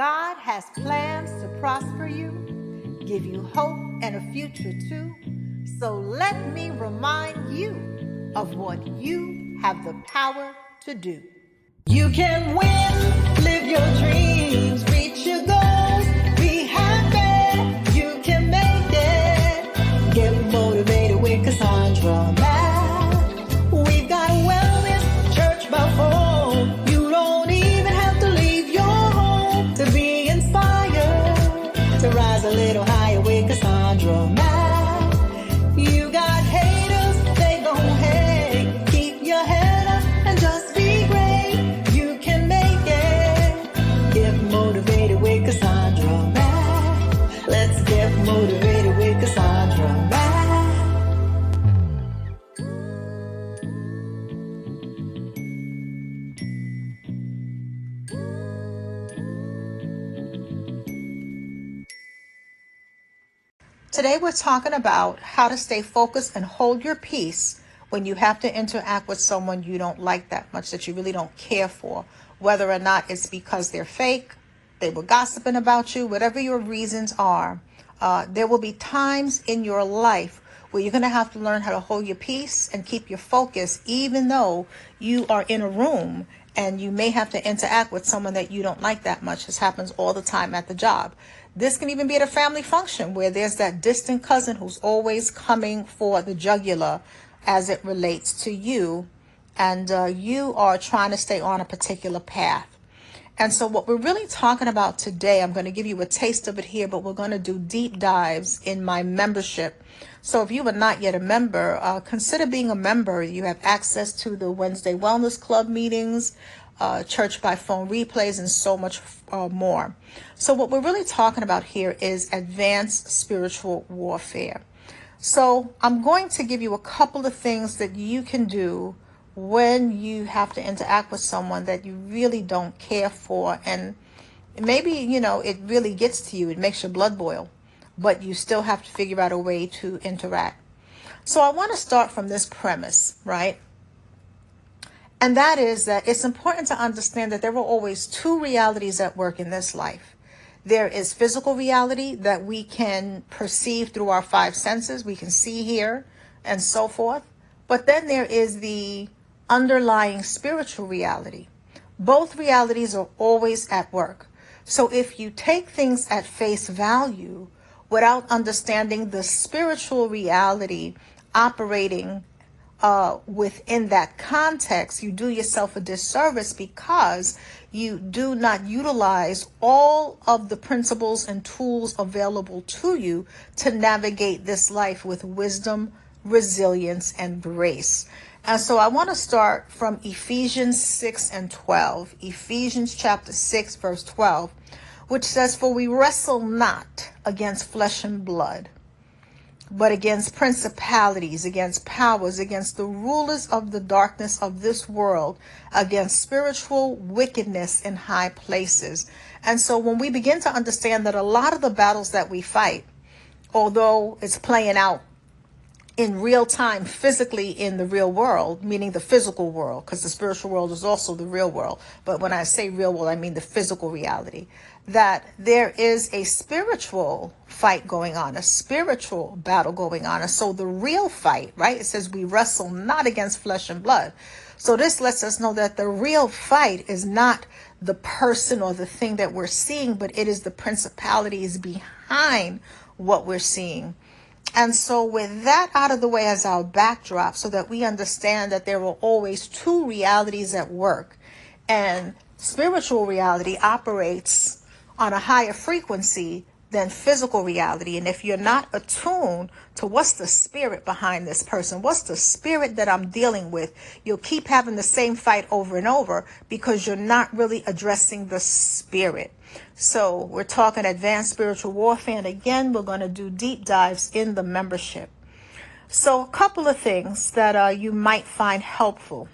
God has plans to prosper you, give you hope and a future too. So let me remind you of what you have the power to do. You can win, live your dreams, reach your goals, be happy, you can make it. Get motivated with Cassandra Mack. We've got wellness, church by phone. You don't even have to leave your home to be inspired, to rise a little higher with Cassandra Mack. You got haters, they gon' hate. Keep your head up and just be great. You can make it. Get motivated with Cassandra Mack. Let's get motivated with Cassandra Mack. Today we're talking about how to stay focused and hold your peace when you have to interact with someone you don't like that much, that you really don't care for, whether or not it's because they're fake, they were gossiping about you, whatever your reasons are. There will be times in your life where you're going to have to learn how to hold your peace and keep your focus, even though you are in a room and you may have to interact with someone that you don't like that much. This happens all the time at the job. This can even be at a family function where there's that distant cousin who's always coming for the jugular as it relates to you, and you are trying to stay on a particular path. And so what we're really talking about today, I'm going to give you a taste of it here, but we're going to do deep dives in my membership. So if you are not yet a member, consider being a member. You have access to the Wednesday Wellness Club meetings, church by phone replays, and so much more. So what we're really talking about here is advanced spiritual warfare. So I'm going to give you a couple of things that you can do when you have to interact with someone that you really don't care for, and maybe, it really gets to you. It makes your blood boil, but you still have to figure out a way to interact. So I want to start from this premise, right? And that is that it's important to understand that there are always two realities at work in this life. There is physical reality that we can perceive through our five senses. We can see, hear, and so forth. But then there is the underlying spiritual reality. Both realities are always at work. So if you take things at face value without understanding the spiritual reality operating within that context, you do yourself a disservice, because you do not utilize all of the principles and tools available to you to navigate this life with wisdom, resilience, and grace. And so I want to start from Ephesians 6 and 12. Ephesians chapter 6, verse 12, which says, "For we wrestle not against flesh and blood, but against principalities, against powers, against the rulers of the darkness of this world, against spiritual wickedness in high places." And so when we begin to understand that a lot of the battles that we fight, although it's playing out in real time physically in the real world, meaning the physical world, because the spiritual world is also the real world. But when I say real world, I mean the physical reality, that there is a spiritual fight going on, a spiritual battle going on. And so the real fight, right? It says we wrestle not against flesh and blood. So this lets us know that the real fight is not the person or the thing that we're seeing, but it is the principalities behind what we're seeing. And so with that out of the way as our backdrop, so that we understand that there are always two realities at work, and spiritual reality operates on a higher frequency than physical reality. And if you're not attuned to what's the spirit behind this person, what's the spirit that I'm dealing with, you'll keep having the same fight over and over, because you're not really addressing the spirit. So we're talking advanced spiritual warfare. And again, we're going to do deep dives in the membership. So a couple of things that you might find helpful.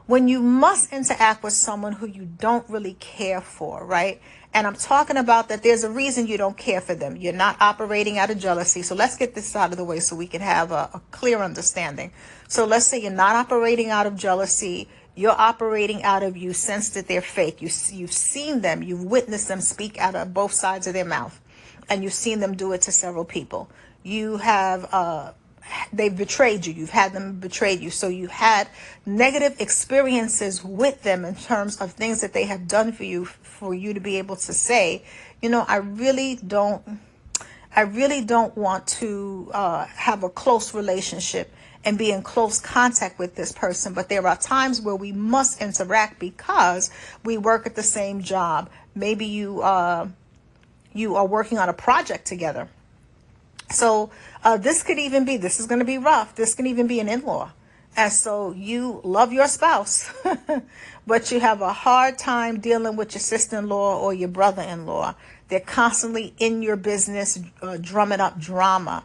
When you must interact with someone who you don't really care for, right? And I'm talking about that there's a reason you don't care for them. You're not operating out of jealousy. So let's get this out of the way so we can have a clear understanding. So let's say you're not operating out of jealousy. You're operating out of, you sense that they're fake. You've seen them, you've witnessed them speak out of both sides of their mouth, and you've seen them do it to several people. You have, they've betrayed you. You've had them betrayed you. So you had negative experiences with them in terms of things that they have done for you to be able to say, I really don't want to have a close relationship and be in close contact with this person. But there are times where we must interact because we work at the same job. Maybe you are working on a project together. So this is going to be rough. This can even be an in-law. And so you love your spouse, but you have a hard time dealing with your sister-in-law or your brother-in-law. They're constantly in your business, drumming up drama.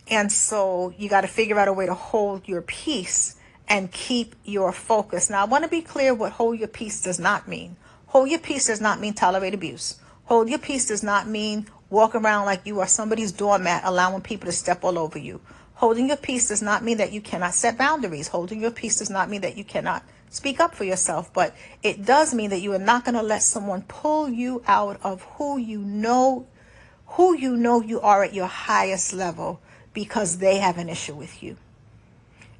And so you got to figure out a way to hold your peace and keep your focus. Now, I want to be clear what hold your peace does not mean. Hold your peace does not mean tolerate abuse. Hold your peace does not mean walk around like you are somebody's doormat, allowing people to step all over you. Holding your peace does not mean that you cannot set boundaries. Holding your peace does not mean that you cannot speak up for yourself, but it does mean that you are not going to let someone pull you out of who you know you are at your highest level because they have an issue with you.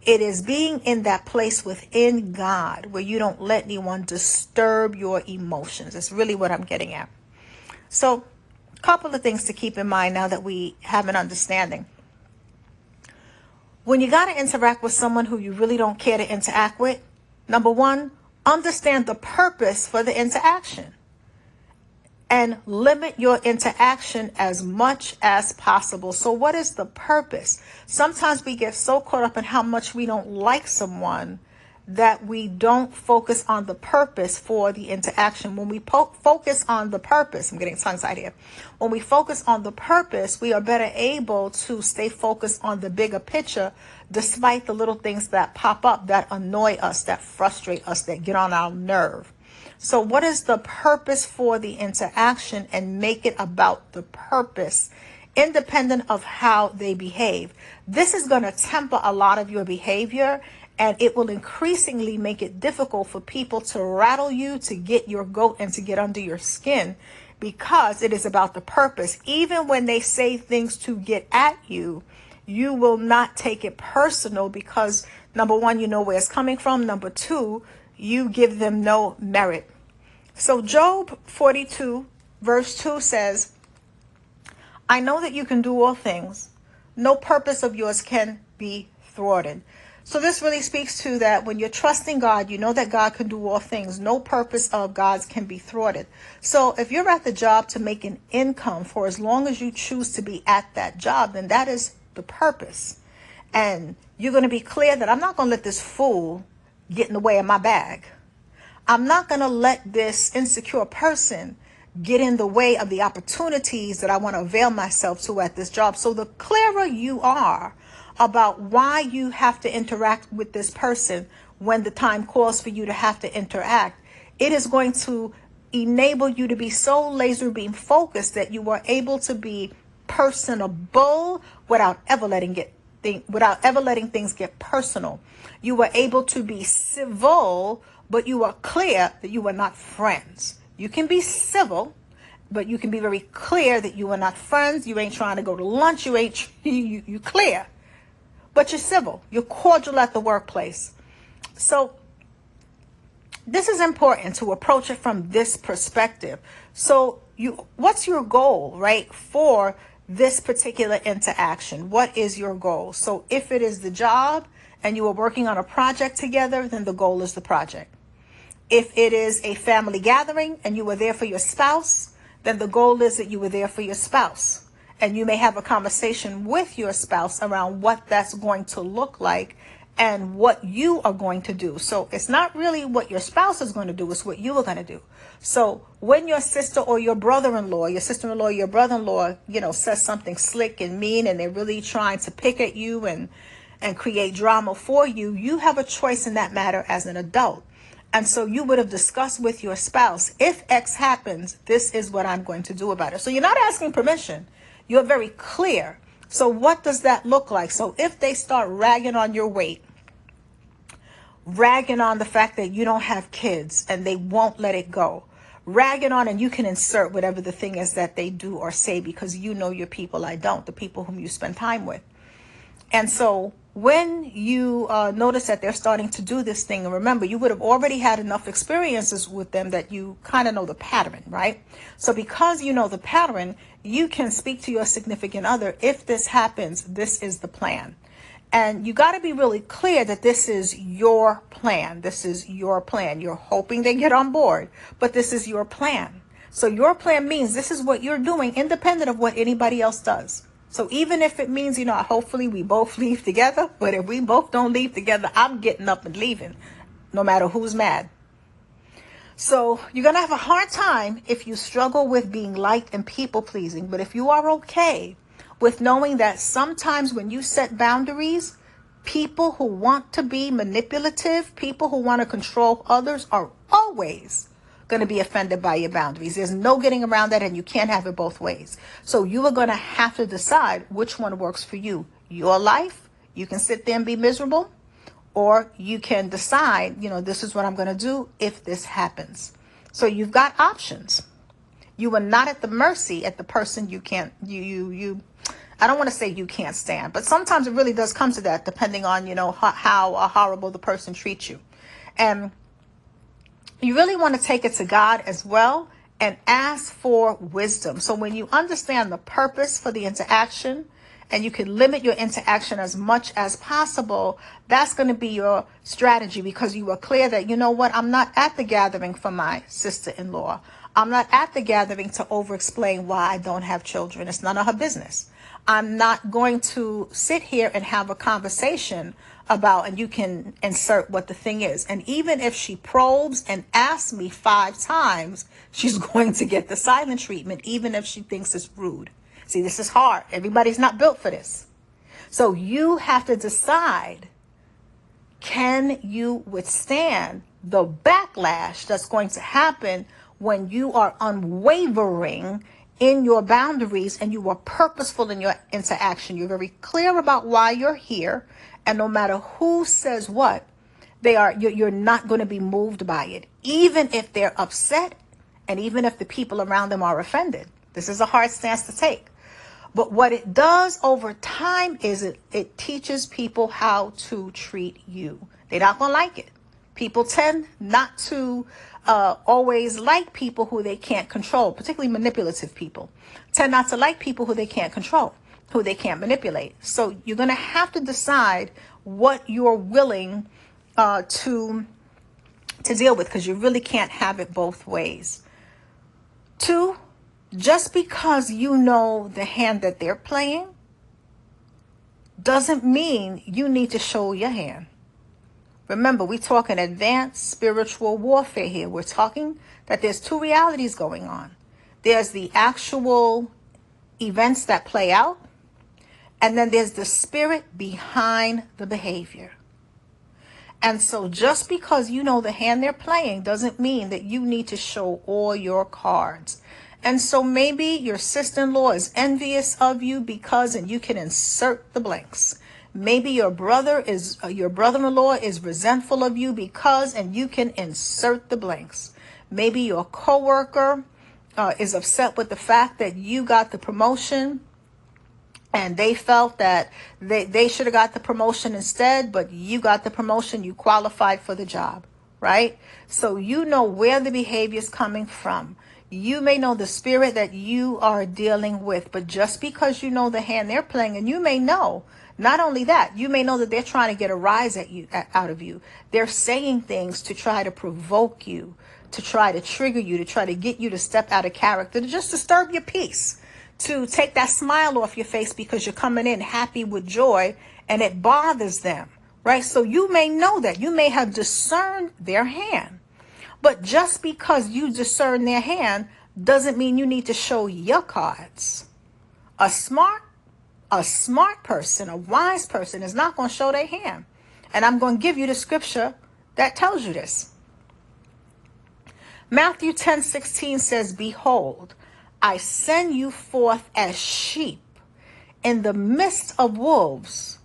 It is being in that place within God where you don't let anyone disturb your emotions. That's really what I'm getting at. So, a couple of things to keep in mind now that we have an understanding. When you got to interact with someone who you really don't care to interact with, number one, understand the purpose for the interaction and limit your interaction as much as possible. So what is the purpose? Sometimes we get so caught up in how much we don't like someone that we don't focus on the purpose for the interaction. When we focus on the purpose, I'm getting tongue-tied here. When we focus on the purpose, we are better able to stay focused on the bigger picture, despite the little things that pop up that annoy us, that frustrate us, that get on our nerve. So what is the purpose for the interaction, and make it about the purpose, independent of how they behave. This is going to temper a lot of your behavior, and it will increasingly make it difficult for people to rattle you, to get your goat, and to get under your skin, because it is about the purpose. Even when they say things to get at you, you will not take it personal because, number one, you know where it's coming from. Number two, you give them no merit. So Job 42 verse 2 says, I know that you can do all things. No purpose of yours can be thwarted. So this really speaks to that when you're trusting God, you know that God can do all things. No purpose of God's can be thwarted. So if you're at the job to make an income for as long as you choose to be at that job, then that is the purpose. And you're going to be clear that I'm not going to let this fool get in the way of my bag. I'm not going to let this insecure person get in the way of the opportunities that I want to avail myself to at this job. So the clearer you are about why you have to interact with this person when the time calls for you to have to interact, it is going to enable you to be so laser beam focused that you are able to be personable without ever letting things get personal. You are able to be civil, but you are clear that you are not friends. You can be civil, but you can be very clear that you are not friends. You ain't trying to go to lunch. You clear, but you're civil. You're cordial at the workplace. So this is important to approach it from this perspective. So what's your goal, right, for this particular interaction? What is your goal? So if it is the job and you are working on a project together, then the goal is the project. If it is a family gathering and you were there for your spouse, then the goal is that you were there for your spouse. And you may have a conversation with your spouse around what that's going to look like and what you are going to do. So it's not really what your spouse is going to do, it's what you are going to do. So when your sister or your brother-in-law, your sister-in-law, your brother-in-law, says something slick and mean, and they're really trying to pick at you and create drama for you, you have a choice in that matter as an adult. And so you would have discussed with your spouse, if X happens, this is what I'm going to do about it. So you're not asking permission. You're very clear. So what does that look like? So if they start ragging on your weight, ragging on the fact that you don't have kids and they won't let it go. Ragging on, and you can insert whatever the thing is that they do or say, because you know your people. I don't. The people whom you spend time with. And so when you notice that they're starting to do this thing, and remember, you would have already had enough experiences with them that you kind of know the pattern, right? So because you know the pattern, you can speak to your significant other. If this happens, this is the plan. And you got to be really clear that this is your plan. This is your plan. You're hoping they get on board, but this is your plan. So your plan means this is what you're doing, independent of what anybody else does. So even if it means, hopefully we both leave together, but if we both don't leave together, I'm getting up and leaving, no matter who's mad. So you're going to have a hard time if you struggle with being liked and people pleasing. But if you are okay with knowing that sometimes when you set boundaries, people who want to be manipulative, people who want to control others are always going to be offended by your boundaries. There's no getting around that, and you can't have it both ways. So you are going to have to decide which one works for you. Your life, you can sit there and be miserable, or you can decide, this is what I'm going to do if this happens. So you've got options. You are not at the mercy at the person you can't, I don't want to say you can't stand, but sometimes it really does come to that, depending on, how horrible the person treats you. And you really want to take it to God as well and ask for wisdom. So when you understand the purpose for the interaction, and you can limit your interaction as much as possible, that's going to be your strategy, because you are clear that, I'm not at the gathering for my sister-in-law. I'm not at the gathering to over-explain why I don't have children. It's none of her business. I'm not going to sit here and have a conversation about, and you can insert what the thing is. And even if she probes and asks me 5 times, she's going to get the silent treatment, even if she thinks it's rude. See, this is hard. Everybody's not built for this. So you have to decide, can you withstand the backlash that's going to happen when you are unwavering in your boundaries and you are purposeful in your interaction? You're very clear about why you're here, and no matter who says what, you're not going to be moved by it, even if they're upset and even if the people around them are offended. This is a hard stance to take. But what it does over time is it teaches people how to treat you. They're not going to like it. People tend not to always like people who they can't control, particularly manipulative people. Tend not to like people who they can't control, who they can't manipulate. So you're going to have to decide what you're willing to deal with, because you really can't have it both ways. 2, just because you know the hand that they're playing doesn't mean you need to show your hand. Remember, we're talking advanced spiritual warfare here. We're talking that there's 2 realities going on. There's the actual events that play out, and then there's the spirit behind the behavior. And so just because you know the hand they're playing doesn't mean that you need to show all your cards. And so maybe your sister-in-law is envious of you because, and you can insert the blanks. Maybe your brother-in-law is resentful of you because, and you can insert the blanks. Maybe your coworker is upset with the fact that you got the promotion, and they felt that they should have got the promotion instead, but you got the promotion, you qualified for the job, right? So you know where the behavior is coming from. You may know the spirit that you are dealing with, but just because you know the hand they're playing, and you may know, not only that, you may know that they're trying to get a rise out of you. They're saying things to try to provoke you, to try to trigger you, to try to get you to step out of character, to just disturb your peace, to take that smile off your face because you're coming in happy with joy and it bothers them, right? So you may know that. You may have discerned their hand. But just because you discern their hand doesn't mean you need to show your cards. A smart person, a wise person is not going to show their hand. And I'm going to give you the scripture that tells you this. Matthew 10:16 says, "Behold, I send you forth as sheep in the midst of wolves.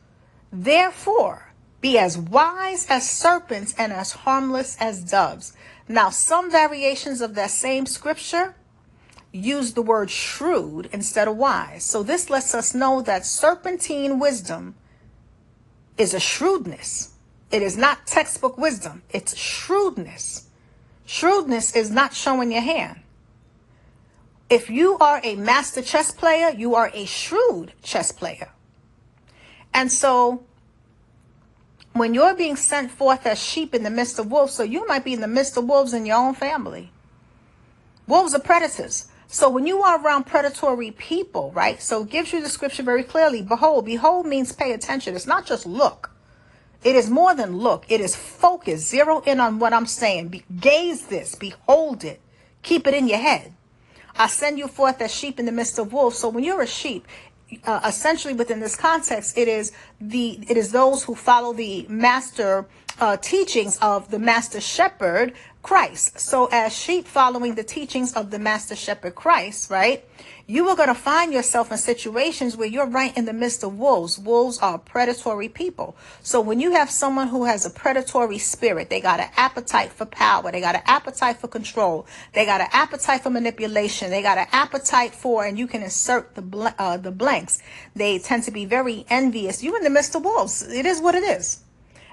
Therefore, Be as wise as serpents and as harmless as doves. Now, some variations of that same scripture use the word shrewd instead of wise. So this lets us know that serpentine wisdom is a shrewdness. It is not textbook wisdom. It's shrewdness. Shrewdness is not showing your hand. If you are a master chess player, you are a shrewd chess player. And so when you're being sent forth as sheep in the midst of wolves, so you might be in the midst of wolves in your own family. Wolves are predators. So when you are around predatory people, right? So it gives you the scripture very clearly. Behold. Behold means pay attention. It's not just look. It is more than look. It is focus. Zero in on what I'm saying. Gaze this. Behold it. Keep it in your head. I send you forth as sheep in the midst of wolves. So when you're a sheep, essentially within this context, it is those who follow the master teachings of the master shepherd, Christ. So as sheep following the teachings of the master shepherd, Christ, right? You are going to find yourself in situations where you're right in the midst of wolves. Wolves are predatory people. So when you have someone who has a predatory spirit, they got an appetite for power. They got an appetite for control. They got an appetite for manipulation. They got an appetite for, and you can insert the blanks. They tend to be very envious. You're in the midst of wolves. It is what it is.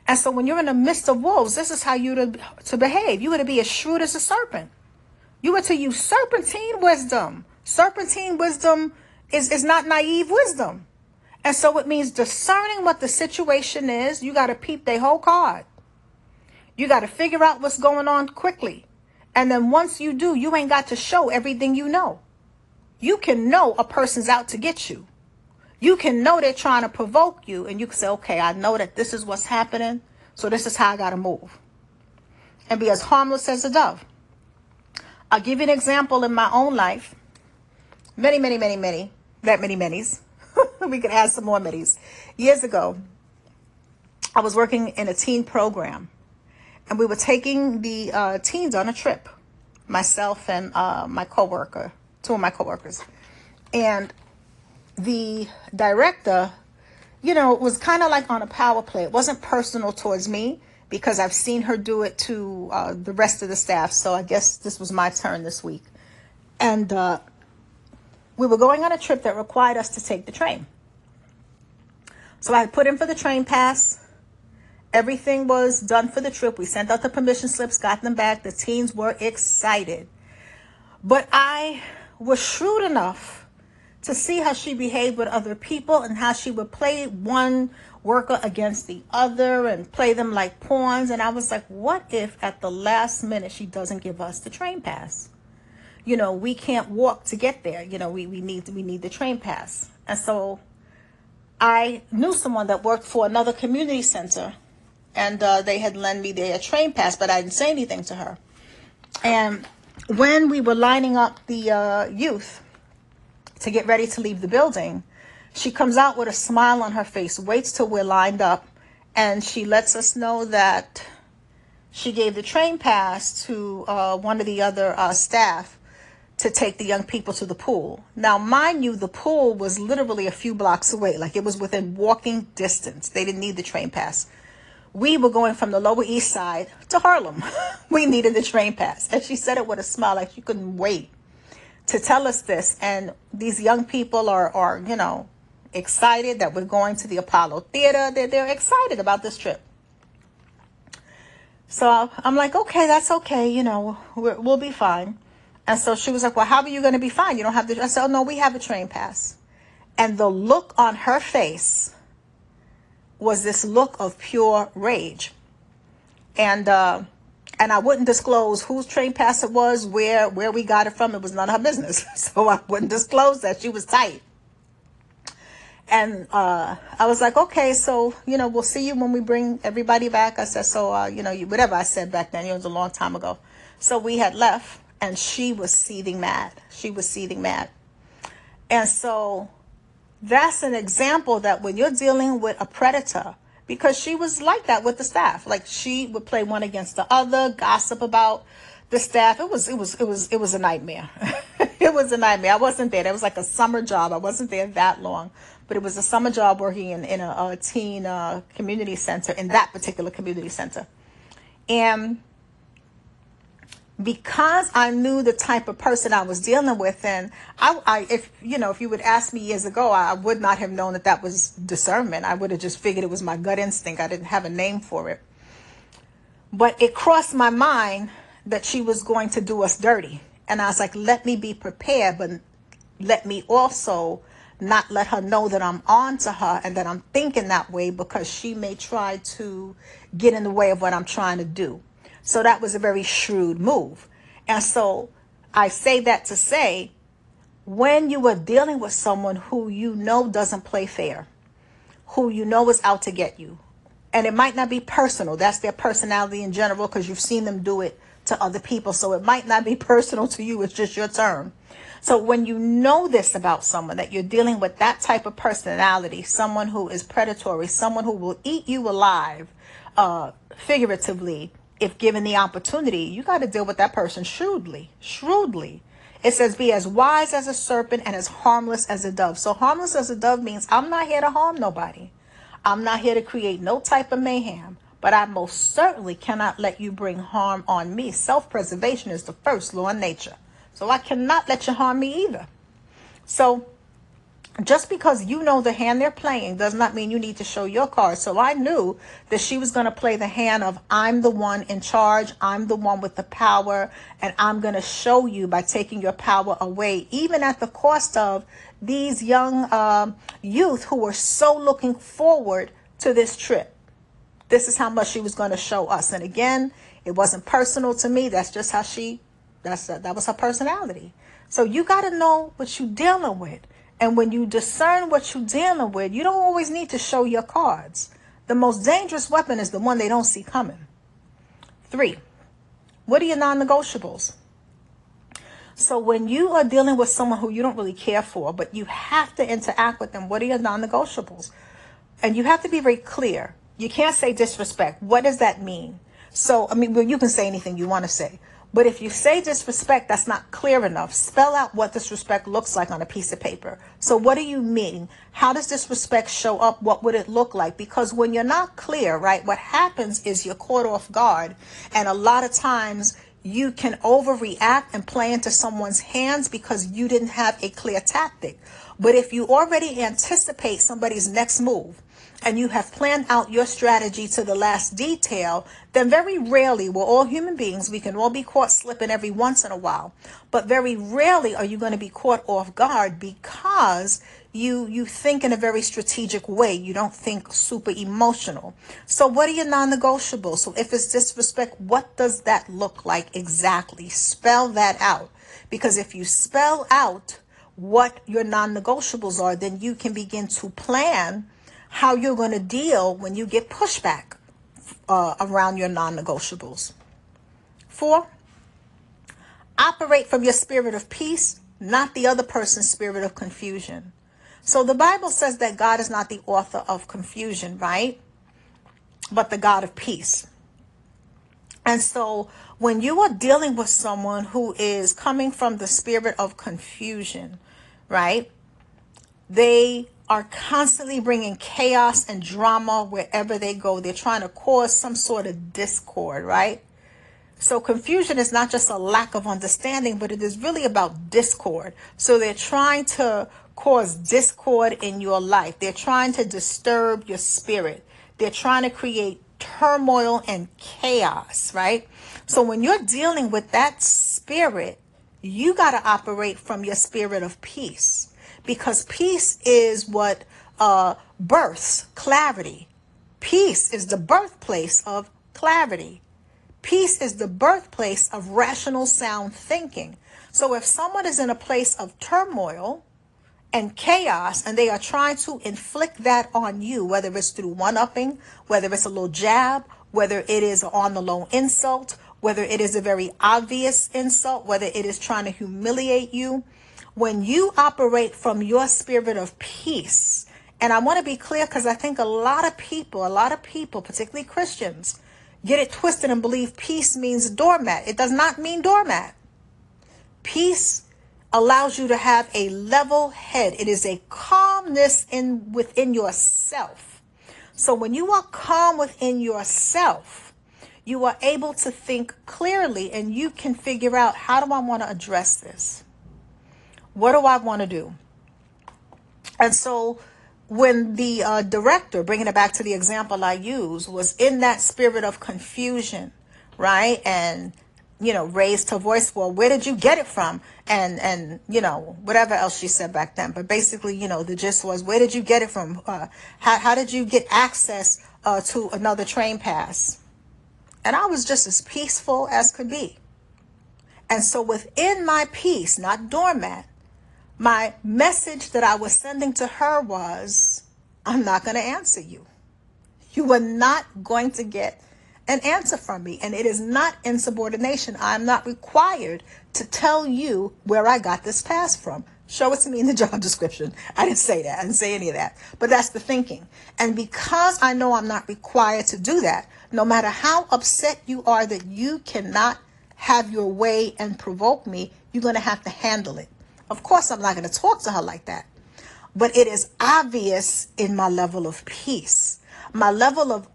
And so when you're in the midst of wolves, this is how you to behave. You are to be as shrewd as a serpent. You are to use serpentine wisdom. Serpentine wisdom is not naive wisdom. And so it means discerning what the situation is. You got to peep their whole card. You got to figure out what's going on quickly. And then once you do, you ain't got to show everything you know. You can know a person's out to get you. You can know they're trying to provoke you. And you can say, okay, I know that this is what's happening. So this is how I got to move. And be as harmless as a dove. I'll give you an example in my own life. Many. That many manys. We could add some more manys. Years ago, I was working in a teen program. And we were taking the teens on a trip. Myself and my coworker, two of my coworkers. And the director, was kind of like on a power play. It wasn't personal towards me because I've seen her do it to the rest of the staff. So I guess this was my turn this week. And we were going on a trip that required us to take the train. So I put in for the train pass. Everything was done for the trip. We sent out the permission slips, got them back. The teens were excited. But I was shrewd enough to see how she behaved with other people and how she would play one worker against the other and play them like pawns. And I was like, what if at the last minute she doesn't give us the train pass? We can't walk to get there. We need the train pass. And so I knew someone that worked for another community center, and they had lent me their train pass, but I didn't say anything to her. And when we were lining up the youth to get ready to leave the building, she comes out with a smile on her face, waits till we're lined up, and she lets us know that she gave the train pass to one of the other staff to take the young people to the pool. Now, mind you, the pool was literally a few blocks away. Like it was within walking distance. They didn't need the train pass. We were going from the Lower East Side to Harlem. We needed the train pass. And she said it with a smile, like she couldn't wait to tell us this. And these young people are excited that we're going to the Apollo Theater. They're excited about this trip. So I'm like, okay, that's okay. We'll be fine. And so she was like, well, how are you going to be fine? You don't have the, I said, oh, no, we have a train pass. And the look on her face was this look of pure rage. And I wouldn't disclose whose train pass it was, where we got it from. It was none of her business. So I wouldn't disclose that. She was tight. And I was like, okay, so, we'll see you when we bring everybody back. I said, so, whatever I said back then, it was a long time ago. So we had left. And she was seething mad. And so that's an example that when you're dealing with a predator, because she was like that with the staff, like she would play one against the other, gossip about the staff. It was a nightmare. It was a nightmare. I wasn't there. That was like a summer job. I wasn't there that long. but it was a summer job working in a teen community center, in that particular community center. And because I knew the type of person I was dealing with, and if you would ask me years ago, I would not have known that that was discernment. I would have just figured it was my gut instinct. I didn't have a name for it. But it crossed my mind that she was going to do us dirty. And I was like, let me be prepared, but let me also not let her know that I'm on to her and that I'm thinking that way, because she may try to get in the way of what I'm trying to do. So that was a very shrewd move. And so I say that to say, when you are dealing with someone who you know doesn't play fair, who you know is out to get you, and it might not be personal, that's their personality in general, because you've seen them do it to other people. So it might not be personal to you, it's just your turn. So when you know this about someone, that you're dealing with that type of personality, someone who is predatory, someone who will eat you alive, figuratively, if given the opportunity, you got to deal with that person shrewdly. It says, be as wise as a serpent and as harmless as a dove. So harmless as a dove means I'm not here to harm nobody. I'm not here to create no type of mayhem, but I most certainly cannot let you bring harm on me. Self-preservation is the first law in nature. So I cannot let you harm me either. So just because you know the hand they're playing does not mean you need to show your cards. So I knew that she was going to play the hand of, I'm the one in charge, I'm the one with the power, and I'm going to show you by taking your power away, even at the cost of these young youth who were so looking forward to this trip. This is how much she was going to show us. And again, it wasn't personal to me. That's just how that was her personality. So you got to know what you're dealing with. And when you discern what you're dealing with, you don't always need to show your cards. The most dangerous weapon is the one they don't see coming. 3, what are your non-negotiables? So when you are dealing with someone who you don't really care for, but you have to interact with them, what are your non-negotiables? And you have to be very clear. You can't say disrespect. What does that mean? So, well, you can say anything you want to say. But if you say disrespect, that's not clear enough. Spell out what disrespect looks like on a piece of paper. So what do you mean? How does disrespect show up? What would it look like? Because when you're not clear, right, what happens is you're caught off guard. And a lot of times you can overreact and play into someone's hands because you didn't have a clear tactic. But if you already anticipate somebody's next move, and you have planned out your strategy to the last detail, then very rarely, we're all human beings, we can all be caught slipping every once in a while, but very rarely are you going to be caught off guard, because you think in a very strategic way. You don't think super emotional. So what are your non-negotiables? So if it's disrespect, what does that look like exactly? Spell that out, because if you spell out what your non-negotiables are, then you can begin to plan how you're going to deal when you get pushback around your non-negotiables. 4, operate from your spirit of peace, not the other person's spirit of confusion. So the Bible says that God is not the author of confusion, right? But the God of peace. And so when you are dealing with someone who is coming from the spirit of confusion, right? They are constantly bringing chaos and drama wherever they go. They're trying to cause some sort of discord, right? So confusion is not just a lack of understanding, but it is really about discord. So they're trying to cause discord in your life. They're trying to disturb your spirit. They're trying to create turmoil and chaos, right? So when you're dealing with that spirit, you got to operate from your spirit of peace. Because peace is what births clarity. Peace is the birthplace of clarity. Peace is the birthplace of rational, sound thinking. So if someone is in a place of turmoil and chaos, and they are trying to inflict that on you, whether it's through one-upping, whether it's a little jab, whether it is on the low insult, whether it is a very obvious insult, whether it is trying to humiliate you, when you operate from your spirit of peace, and I want to be clear, because I think a lot of people, particularly Christians, get it twisted and believe peace means doormat. It does not mean doormat. Peace allows you to have a level head. It is a calmness within yourself. So when you are calm within yourself, you are able to think clearly, and you can figure out, how do I want to address this? What do I want to do? And so when the director, bringing it back to the example I used, was in that spirit of confusion, right? And, raised her voice, well, where did you get it from? And whatever else she said back then. But basically, the gist was, where did you get it from? How did you get access to another train pass? And I was just as peaceful as could be. And so within my peace, not doormat, my message that I was sending to her was, I'm not going to answer you. You are not going to get an answer from me. And it is not insubordination. I'm not required to tell you where I got this pass from. Show it to me in the job description. I didn't say that. I didn't say any of that. But that's the thinking. And because I know I'm not required to do that, no matter how upset you are that you cannot have your way and provoke me, you're going to have to handle it. Of course, I'm not going to talk to her like that. But it is obvious in my level of peace. My level of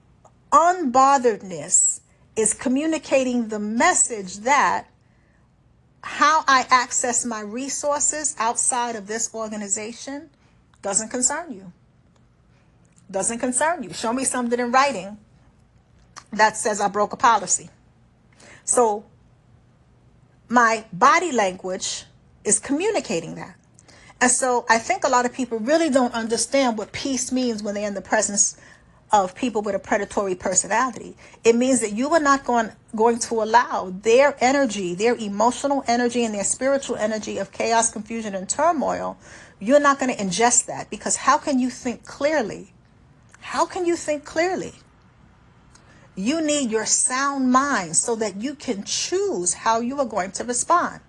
unbotheredness is communicating the message that how I access my resources outside of this organization doesn't concern you. Doesn't concern you. Show me something in writing that says I broke a policy. So my body language is communicating that. And so I think a lot of people really don't understand what peace means when they're in the presence of people with a predatory personality. It means that you are not going to allow their energy, their emotional energy and their spiritual energy of chaos, confusion, and turmoil. You're not going to ingest that, because how can you think clearly? How can you think clearly? You need your sound mind so that you can choose how you are going to respond.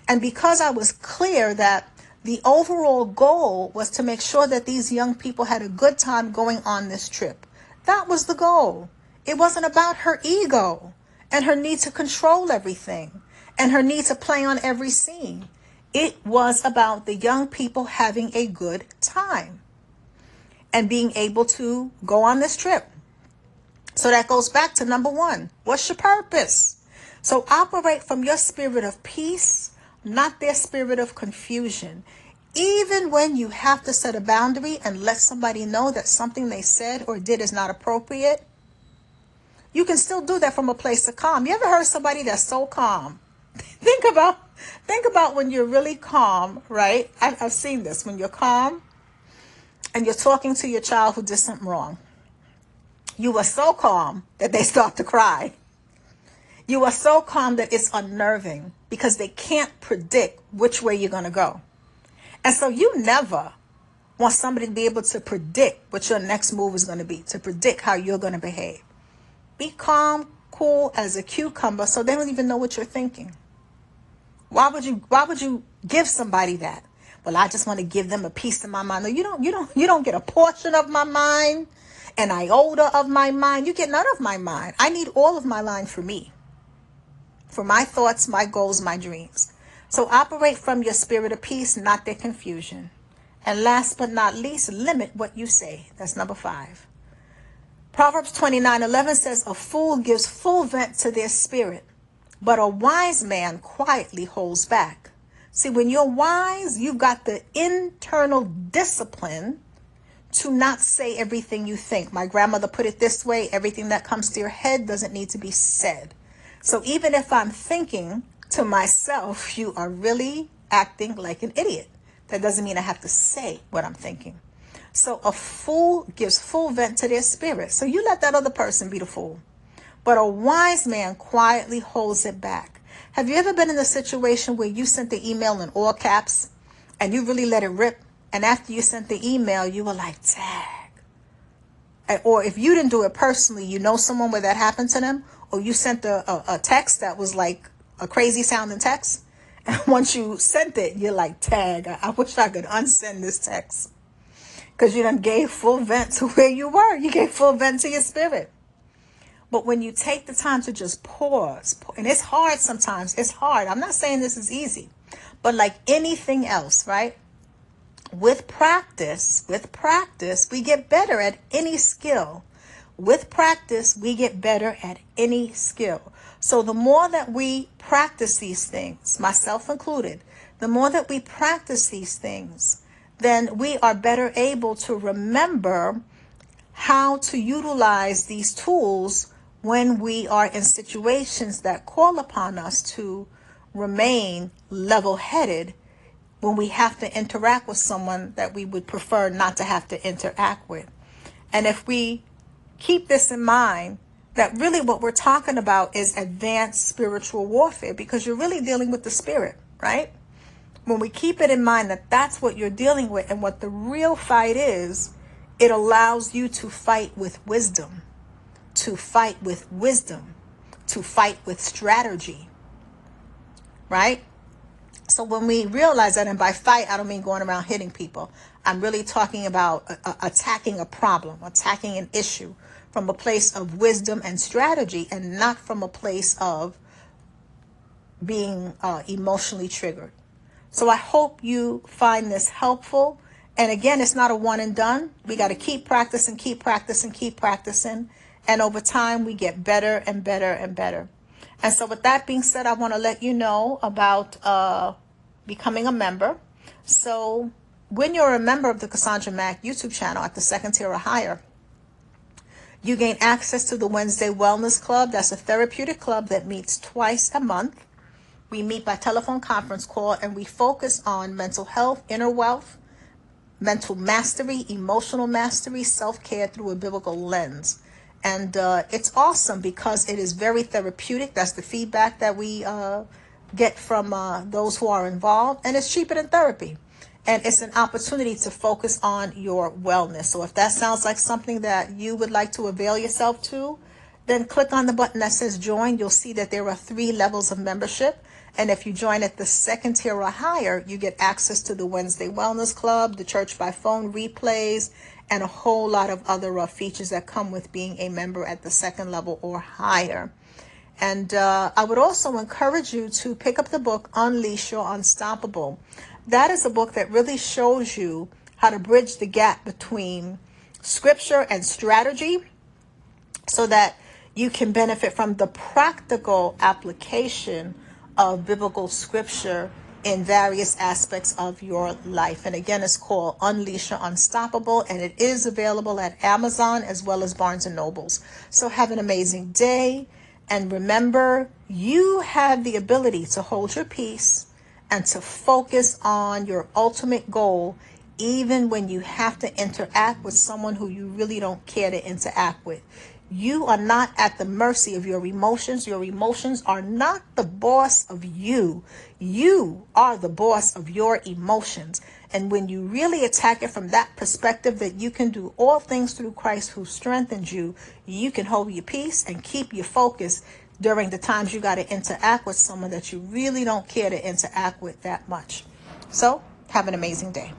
And because I was clear that the overall goal was to make sure that these young people had a good time going on this trip, that was the goal. It wasn't about her ego and her need to control everything and her need to play on every scene. It was about the young people having a good time and being able to go on this trip. So that goes back to number one. What's your purpose? So operate from your spirit of peace, not their spirit of confusion. Even when you have to set a boundary and let somebody know that something they said or did is not appropriate, you can still do that from a place of calm. You ever heard somebody that's so calm? Think about when you're really calm, right? I've seen this. When you're calm and you're talking to your child who did something wrong. You are so calm that they start to cry. You are so calm that it's unnerving, because they can't predict which way you're going to go. And so you never want somebody to be able to predict what your next move is going to be, to predict how you're going to behave. Be calm, cool as a cucumber, so they don't even know what you're thinking. Why would you give somebody that? Well, I just want to give them a piece of my mind. No, you don't get a portion of my mind, an iota of my mind. You get none of my mind. I need all of my mind for me, for my thoughts, my goals, my dreams. So operate from your spirit of peace, not their confusion. And last but not least, limit what you say. That's number 5. Proverbs 29:11 says, a fool gives full vent to their spirit, but a wise man quietly holds back. See, when you're wise, you've got the internal discipline to not say everything you think. My grandmother put it this way: everything that comes to your head doesn't need to be said. So even if I'm thinking to myself, you are really acting like an idiot, that doesn't mean I have to say what I'm thinking. So a fool gives full vent to their spirit. So you let that other person be the fool. But a wise man quietly holds it back. Have you ever been in a situation where you sent the email in all caps and you really let it rip? And after you sent the email, you were like, tag. Or if you didn't do it personally, you know someone where that happened to them, or you sent a text that was like a crazy sounding text. And once you sent it, you're like, tag, I wish I could unsend this text. Because you done gave full vent to where you were. You gave full vent to your spirit. But when you take the time to just pause, and it's hard sometimes, it's hard. I'm not saying this is easy, But like anything else, right? With practice, we get better at any skill. With practice, we get better at any skill. So the more that we practice these things, myself included, the more that we practice these things, then we are better able to remember how to utilize these tools when we are in situations that call upon us to remain level-headed when we have to interact with someone that we would prefer not to have to interact with. And if we keep this in mind, that really what we're talking about is advanced spiritual warfare, because you're really dealing with the spirit, right? When we keep it in mind that that's what you're dealing with and what the real fight is, it allows you to fight with wisdom, to fight with wisdom, to fight with strategy, right? So when we realize that, and by fight, I don't mean going around hitting people. I'm really talking about attacking a problem, attacking an issue from a place of wisdom and strategy, and not from a place of being emotionally triggered. So I hope you find this helpful. And again, it's not a one and done. We got to keep practicing, keep practicing, keep practicing. And over time, we get better and better and better. And so with that being said, I want to let you know about becoming a member. So when you're a member of the Cassandra Mack YouTube channel at the 2nd tier or higher, you gain access to the Wednesday Wellness Club. That's a therapeutic club that meets twice a month. We meet by telephone conference call, and we focus on mental health, inner wealth, mental mastery, emotional mastery, self-care through a biblical lens. And it's awesome because it is very therapeutic. That's the feedback that we get from those who are involved. And it's cheaper than therapy. And it's an opportunity to focus on your wellness. So if that sounds like something that you would like to avail yourself to, then click on the button that says join. You'll see that there are 3 levels of membership. And if you join at the 2nd tier or higher, you get access to the Wednesday Wellness Club, the Church by Phone replays, and a whole lot of other features that come with being a member at the 2nd level or higher. And I would also encourage you to pick up the book, Unleash Your Unstoppable. That is a book that really shows you how to bridge the gap between scripture and strategy so that you can benefit from the practical application of biblical scripture in various aspects of your life. And again, it's called Unleash Your Unstoppable, and it is available at Amazon as well as Barnes & Nobles. So have an amazing day. And remember, you have the ability to hold your peace and to focus on your ultimate goal, even when you have to interact with someone who you really don't care to interact with. You are not at the mercy of your emotions. Your emotions are not the boss of you. You are the boss of your emotions. And when you really attack it from that perspective, that you can do all things through Christ who strengthens you, you can hold your peace and keep your focus during the times you got to interact with someone that you really don't care to interact with that much. So have an amazing day.